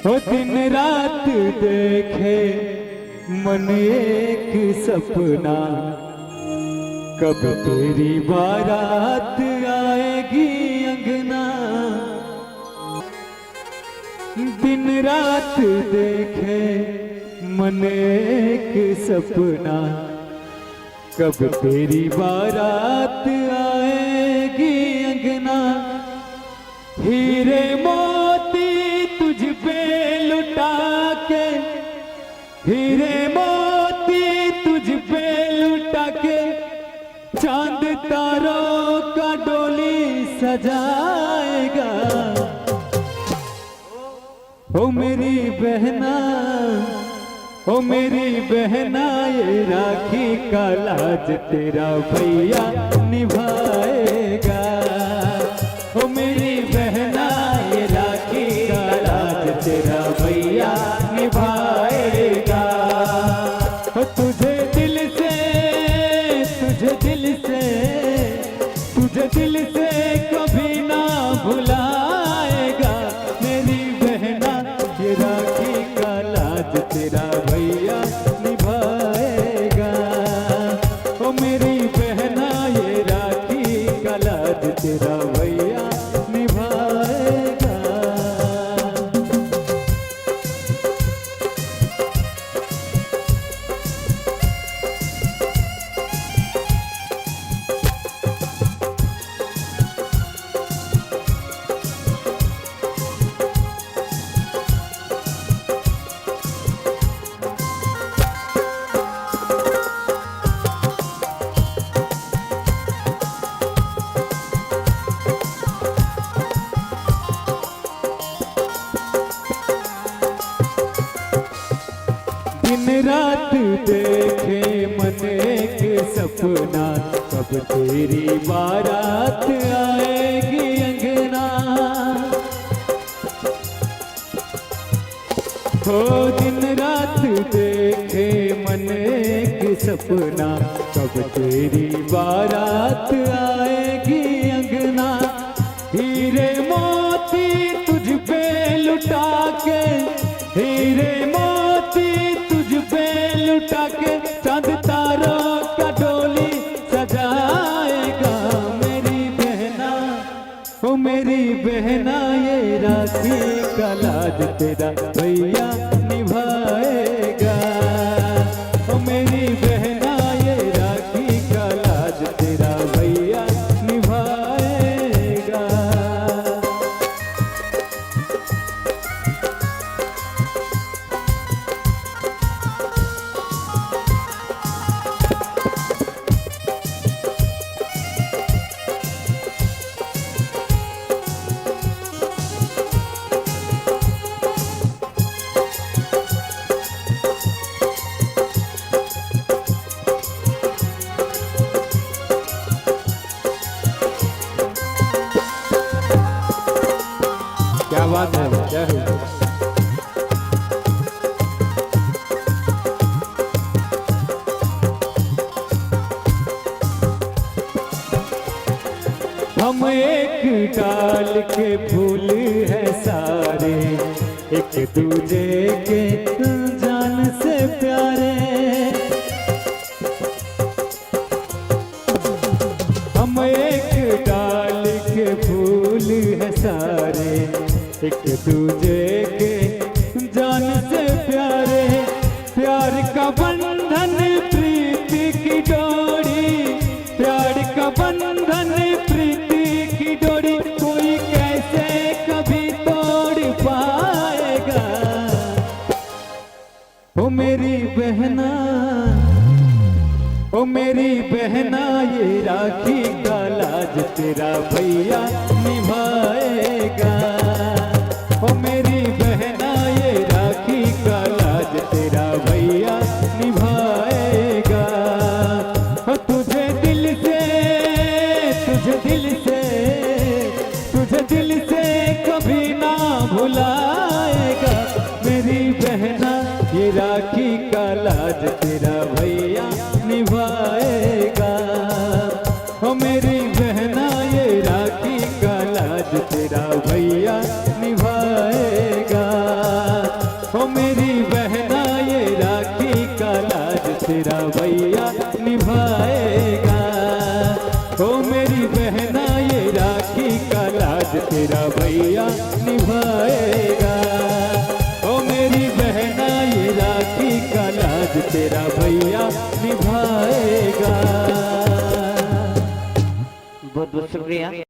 हो दिन रात देखे मन एक सपना, कब तेरी बारात आएगी अंगना। दिन रात देखे मन एक सपना, कब तेरी बारात आएगी अंगना। हीरे मोती तुझ पे लुटा के, हीरे मोती तुझ पे लुटा के, चांद तारों का डोली सजाएगा। ओ मेरी बहना, ओ मेरी बहना, ये राखी का लाज तेरा भैया निभाएगा। ओ मेरी बहना, ये राखी का लाज तेरा भैया निभाएगा। ओ तुझे दिल से, तुझे दिल से, तुझे दिल से कभी ना भुलाएगा। मेरी बहना, ये राखी का लाज तेरा भैया निभाएगा। ओ मेरी बहना, ये राखी का लाज तेरा भैया निभाएगा। दिन रात देखे मन एक सपना, कब तेरी बारात आएगी अंगना। हो दिन रात देखे मन एक सपना, कब तेरी बारात आएगी अंगना। हीरे मोती तुझ पे लुटा के, हीरे मोती तुझ पे लुटा के, चांद तारों का डोली सजाएगा। मेरी बहना, ओ मेरी बहना, ये राखी का लाज तेरा भैया निभाएगा। ओ मेरी बहना, ये राखी का लाज तेरा भैया निभाएगा। क्या बात है, क्या है? हम एक डाल के फूल है सारे, एक दूजे के जान से प्यारे। हम एक डाल के फूल है सारे, एक दूजे के जान से प्यारे। प्यार का बंधन प्रीति की डोरी, प्यार का बंधन प्रीति की डोरी, कोई कैसे कभी तोड़ पाएगा। ओ मेरी बहना, ओ मेरी बहना, ये राखी का लाज तेरा भैया निभाएगा। ओ मेरी बहना, ये राखी का लाज तेरा भैया निभाएगा। ओ तुझे दिल से, तुझे दिल से, तुझे दिल से कभी ना भुलाएगा। मेरी बहना, ये राखी का लाज तेरा भैया निभाएगा। ओ मेरी बहना, ये राखी का लाज तेरा भैया निभाएगा। निभाएगा। ओ मेरी बहना ये राखी का लाज तेरा भैया निभाएगा। बहुत बहुत शुक्रिया।